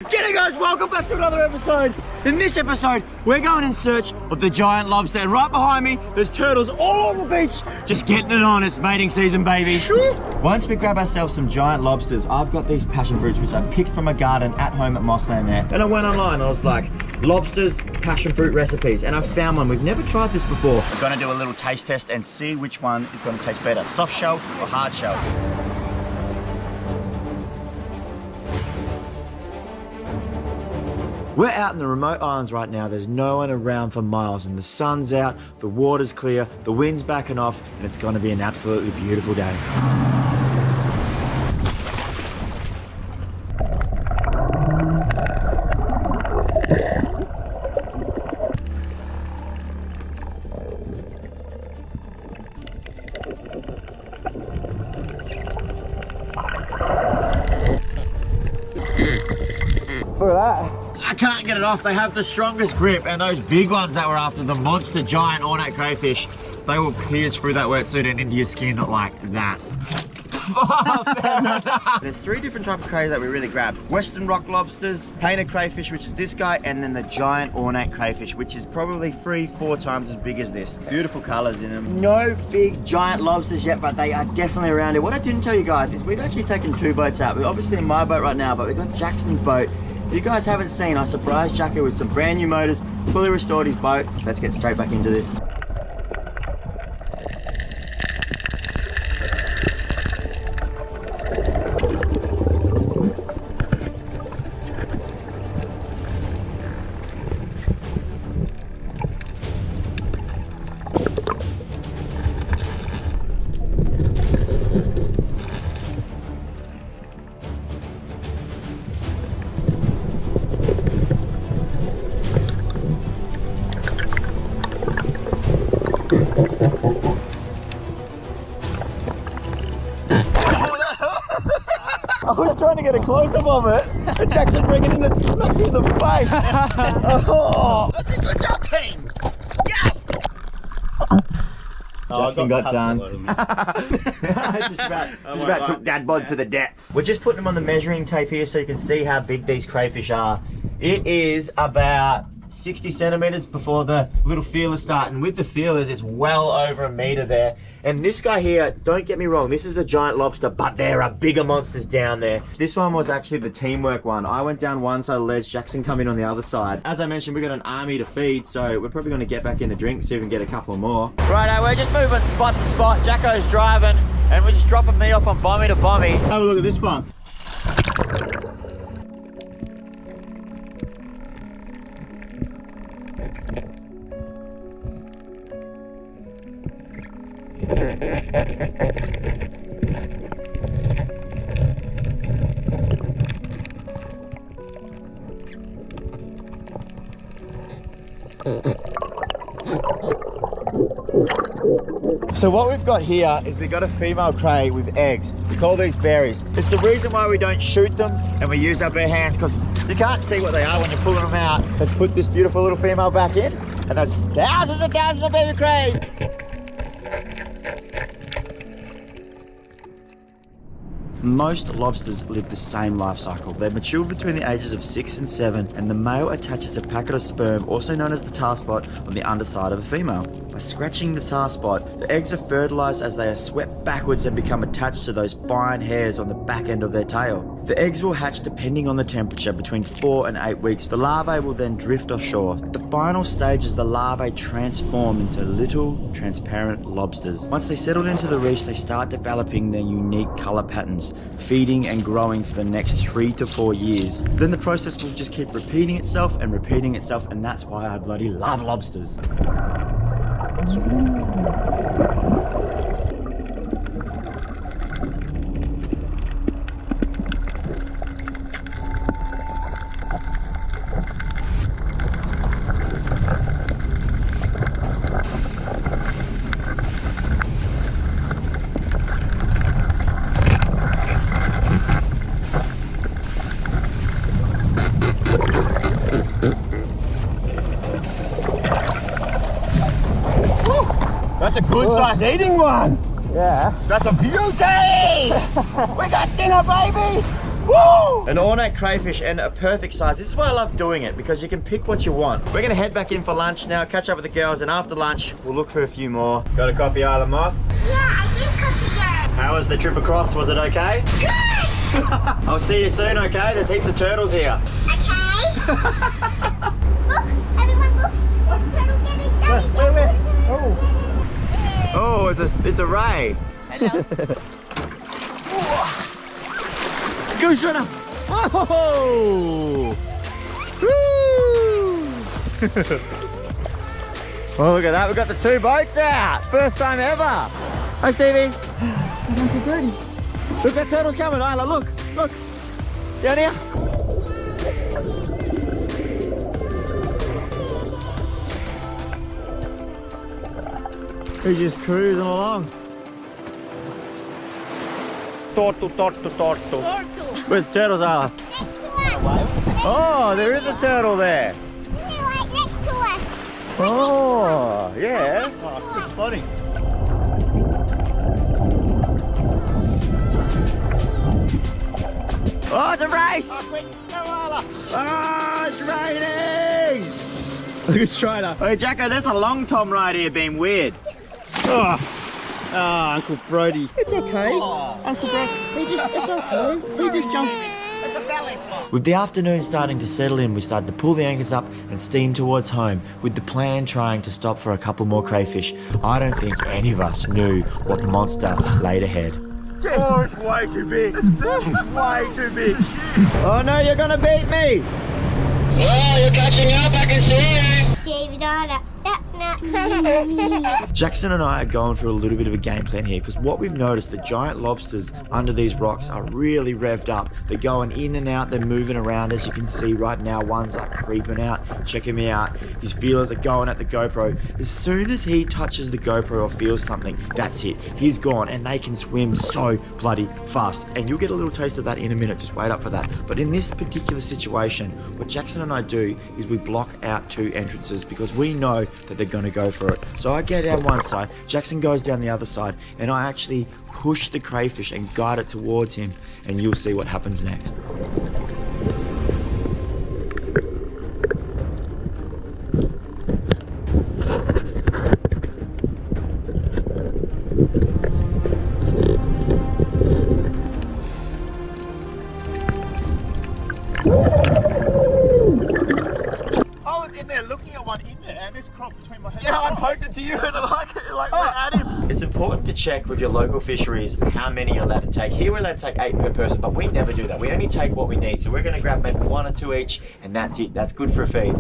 G'day guys, welcome back to another episode. In this episode, we're going in search of the giant lobster, and right behind me, there's turtles all on the beach, just getting it on. It's mating season, baby. Once we grab ourselves some giant lobsters, I've got these passion fruits which I picked from a garden at home at Mossland there. And I went online, I was like, lobsters, passion fruit recipes, and I found one. We've never tried this before. We're gonna do a little taste test and see which one is gonna taste better, soft shell or hard shell. We're out in the remote islands right now. There's no one around for miles, and the sun's out, the water's clear, the wind's backing off, and it's going to be an absolutely beautiful day. Look at that. I can't get it off. They have the strongest grip, and those big ones that were after, the monster giant ornate crayfish, they will pierce through that wetsuit and into your skin like that. There's three different types of crays that we really grabbed. Western rock lobsters, painted crayfish, which is this guy, and then the giant ornate crayfish, which is probably 3-4 times as big as this. Beautiful colors in them. No big giant lobsters yet, but they are definitely around here. What I didn't tell you guys is we've actually taken 2 boats out. We're obviously in my boat right now, but we've got Jackson's boat. If you guys haven't seen, I surprised Jacko with some brand new motors, fully restored his boat. Let's get straight back into this. I was trying to get a close-up of it, and Jackson bringing it in and smacked me in the face. Oh, that's a good job, team. Yes. Jackson got done. just about took Dad bod to the depths. We're just putting them on the measuring tape here so you can see how big these crayfish are. It is about 60 centimeters before the little feelers start, and with the feelers it's well over a meter there. And this guy here, don't get me wrong, this is a giant lobster, but there are bigger monsters down there. This one was actually the teamwork one. I went down one side of the ledge, Jackson come in on the other side. As I mentioned, we got an army to feed, so we're probably going to get back in the drink, see if we can get a couple more. Right, we're just moving spot to spot. Jacko's driving and we're just dropping me off on bommy to bommy. Have a look at this one. So what we've got here is we've got a female cray with eggs. We call these berries. It's the reason why we don't shoot them and we use our bare hands, because you can't see what they are when you're pulling them out. Let's put this beautiful little female back in, and there's thousands and thousands of baby crays. Most lobsters live the same life cycle. They're mature between the ages of 6 and 7, and the male attaches a packet of sperm, also known as the tar spot, on the underside of the female. By scratching the tar spot, the eggs are fertilized as they are swept backwards and become attached to those fine hairs on the back end of their tail. The eggs will hatch depending on the temperature between 4 and 8 weeks. The larvae will then drift offshore. The final stage is the larvae transform into little transparent lobsters. Once they settle into the reefs, they start developing their unique color patterns, feeding and growing for the next 3 to 4 years. Then the process will just keep repeating itself, and that's why I bloody love lobsters. That's a good size eating one. Yeah. That's a beauty. We got dinner, baby. Woo! An ornate crayfish and a perfect size. This is why I love doing it, because you can pick what you want. We're gonna head back in for lunch now, catch up with the girls, and after lunch, we'll look for a few more. Got a copy, Isla Moss? Yeah, I did copy that. How was the trip across? Was it okay? Good! I'll see you soon, okay? There's heaps of turtles here. Okay. Look, everyone look. Turtle getting Where? Oh, it's a ray. Hello. Goose runner! Oh! Woo! Oh, look at that. We've got the 2 boats out. First time ever. Hi, Stevie. Look, that turtle's coming, Isla. Look. Down here. He's just cruising along. Tortu. Where's the turtles, Isla? Next to us. Oh, there is a turtle there. Right next to us. Oh, yeah. Oh, good spotting. Oh, it's a race! Oh, quick. Go, Isla. Oh, it's raining! Look at Strider. Hey, Jacko, that's a long tom right here being weird. Oh, Uncle Brody. It's okay. Oh. Uncle Brody, it's okay. He just jumped. It's a belly flop. With the afternoon starting to settle in, we started to pull the anchors up and steam towards home, with the plan trying to stop for a couple more crayfish. I don't think any of us knew what monster laid ahead. Oh, it's way too big. It's big. Way too big. Oh no, you're gonna beat me. Well, you're catching up, I can see you. David, Jackson and I are going through a little bit of a game plan here, because what we've noticed, the giant lobsters under these rocks are really revved up. They're going in and out, they're moving around, as you can see right now. One's like creeping out, checking me out. His feelers are going at the GoPro. As soon as he touches the GoPro or feels something, that's it. He's gone, and they can swim so bloody fast. And you'll get a little taste of that in a minute, just wait up for that. But in this particular situation, what Jackson and I do is we block out 2 entrances, because we know that they're going to go for it. So I get down one side, Jackson goes down the other side, and I actually push the crayfish and guide it towards him, and you'll see what happens next. Yeah, I poked it to you and like went at him. It's important to check with your local fisheries how many you're allowed to take. Here we're allowed to take 8 per person, but we never do that. We only take what we need. So we're going to grab maybe 1 or 2 each, and that's it. That's good for a feed.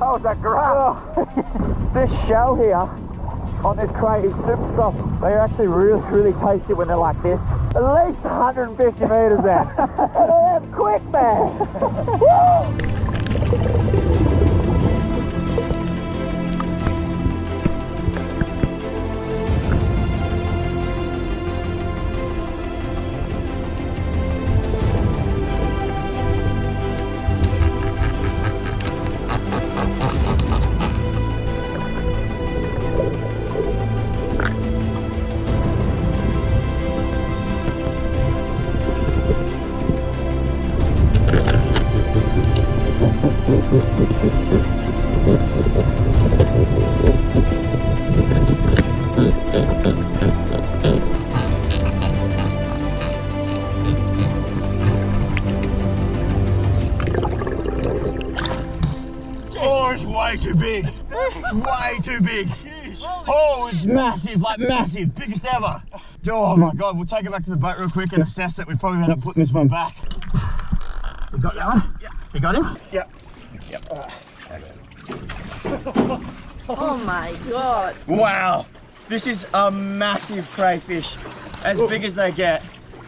Oh, that great. This shell here on this crate is super soft. They're actually really tasty when they're like this. At least 150 meters out. That's quick, man. Oh, it's way too big. Way too big. Oh, it's massive, like massive. Biggest ever. Oh my God, we'll take it back to the boat real quick and assess it. We probably end up putting this one back. You got that one? Yeah. You got him? Yep. Oh my God. Wow. This is a massive crayfish, as big as they get.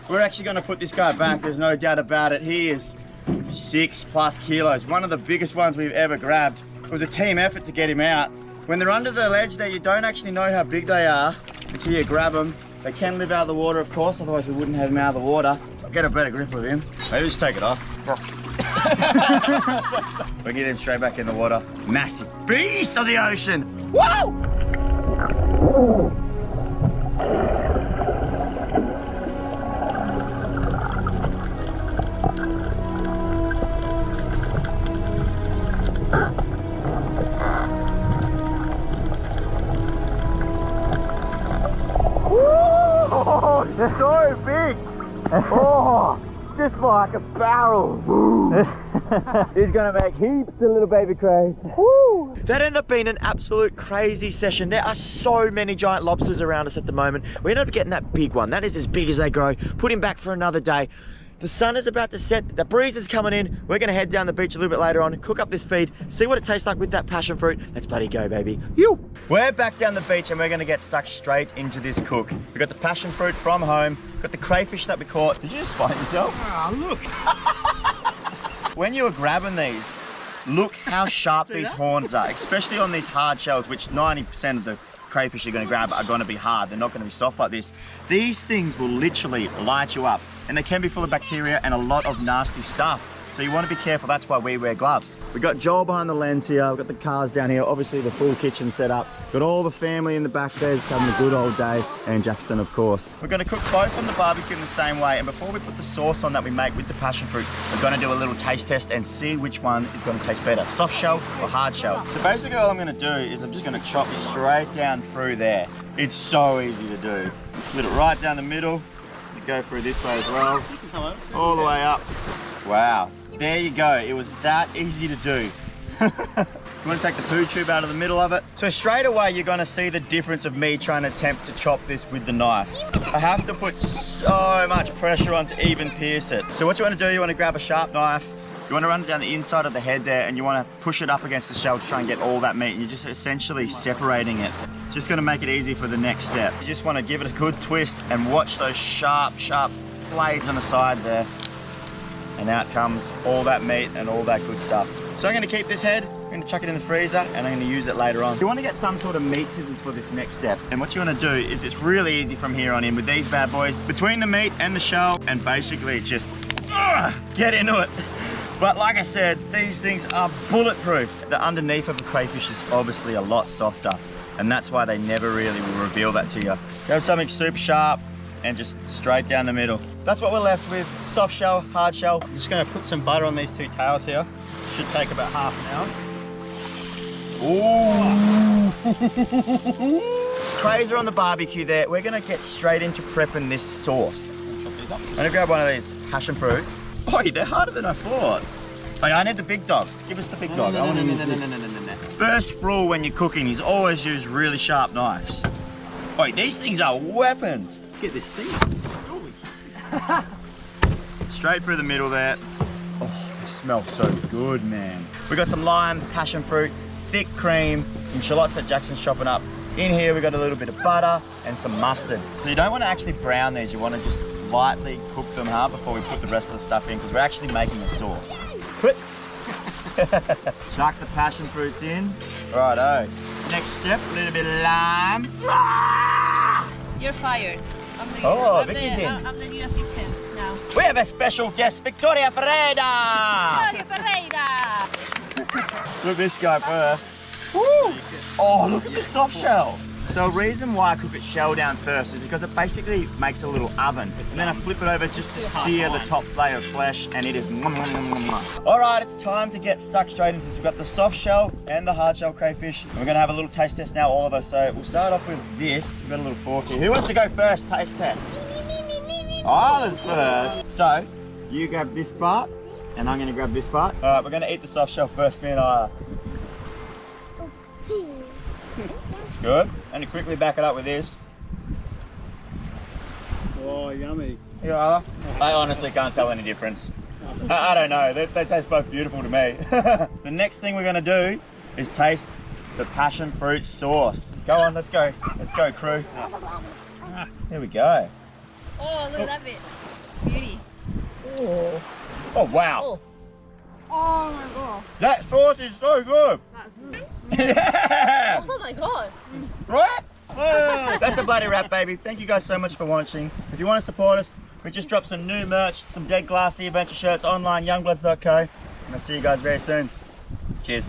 We're actually going to put this guy back, there's no doubt about it. He is 6+ kilos, one of the biggest ones we've ever grabbed. It was a team effort to get him out. When they're under the ledge there, you don't actually know how big they are until you grab them. They can live out of the water, of course, otherwise we wouldn't have him out of the water. I'll get a better grip of him. Maybe just take it off. We get him straight back in the water. Massive beast of the ocean. Whoa! Oh, they're so big. Oh, just like a barrel. He's gonna make heaps of little baby crays. Woo. That ended up being an absolute crazy session. There are so many giant lobsters around us at the moment. We ended up getting that big one. That is as big as they grow. Put him back for another day. The sun is about to set, the breeze is coming in. We're gonna head down the beach a little bit later on, cook up this feed, see what it tastes like with that passion fruit. Let's bloody go, baby. You. We're back down the beach and we're gonna get stuck straight into this cook. We got the passion fruit from home, got the crayfish that we caught. Did you just find yourself? Oh, look. When you were grabbing these, look how sharp these horns are, especially on these hard shells, which 90% of the crayfish you're gonna grab are gonna be hard. They're not gonna be soft like this. These things will literally light you up, and they can be full of bacteria and a lot of nasty stuff. So you want to be careful, that's why we wear gloves. We've got Joel behind the lens here, we've got the cars down here, obviously the full kitchen set up. Got all the family in the back there, just having a good old day, and Jackson of course. We're gonna cook both on the barbecue in the same way, and before we put the sauce on that we make with the passion fruit, we're gonna do a little taste test and see which one is gonna taste better, soft shell or hard shell. So basically all I'm gonna do is I'm just gonna chop straight down through there. It's so easy to do. Split it right down the middle, go through this way as well, all the way up. Wow. There you go, it was that easy to do. You want to take the poo tube out of the middle of it. So straight away you're going to see the difference of me trying to attempt to chop this with the knife. I have to put so much pressure on to even pierce it. So what you want to do, you want to grab a sharp knife, you want to run it down the inside of the head there, and you want to push it up against the shell to try and get all that meat. You're just essentially separating it. It's just going to make it easy for the next step. You just want to give it a good twist and watch those sharp blades on the side there. And out comes all that meat and all that good stuff. So I'm going to keep this head, I'm going to chuck it in the freezer, and I'm going to use it later on. You want to get some sort of meat scissors for this next step. And what you want to do is it's really easy from here on in with these bad boys. Between the meat and the shell, and basically just get into it. But like I said, these things are bulletproof. The underneath of the crayfish is obviously a lot softer, and that's why they never really will reveal that to you. Grab something super sharp, and just straight down the middle. That's what we're left with. Soft shell, hard shell. I'm just gonna put some butter on these two tails here. Should take about half an hour. Ooh. Crays are on the barbecue there. We're gonna get straight into prepping this sauce. I'm gonna grab one of these passion fruits. Oh, they're harder than I thought. Hey, I need the big dog. Give us the big dog. I want to use this. First rule when you're cooking is always use really sharp knives. Oh, these things are weapons. Get this thing. Straight through the middle there. Oh, they smell so good, man. We got some lime, passion fruit, thick cream, some shallots that Jackson's chopping up. In here we got a little bit of butter and some mustard. So you don't want to actually brown these, you want to just lightly cook them hard before we put the rest of the stuff in, because we're actually making a sauce. Quit. Chuck the passion fruits in. Righto. Next step, a little bit of lime. You're fired. I'm the new assistant now. We have a special guest, Victoria Ferreira. Victoria Ferreira. Look at this guy first. Woo. Oh, look at the soft shell. So the reason why I cook it shell down first is because it basically makes a little oven. And then I flip it over just to sear the top layer of flesh, and it is All right, it's time to get stuck straight into this. We've got the soft shell and the hard shell crayfish. And we're gonna have a little taste test now, all of us. So we'll start off with this. We've got a little fork here. Who wants to go first, taste test? Oliver's first. So you grab this part, and I'm gonna grab this part. All right, we're gonna eat the soft shell first, me and Isla. Good. And quickly back it up with this. Oh, yummy. Yeah, I honestly can't tell any difference. I don't know. They taste both beautiful to me. The next thing we're going to do is taste the passion fruit sauce. Go on, let's go. Let's go, crew. Here we go. Oh, look at that bit. Beauty. Oh, wow. Oh my god. That sauce is so good. Yeah. Oh my god. Right? Oh, that's a bloody wrap, baby. Thank you guys so much for watching. If you want to support us, we just dropped some new merch, some Dead Glassy Adventure shirts online, youngbloods.co. And I'll see you guys very soon. Cheers.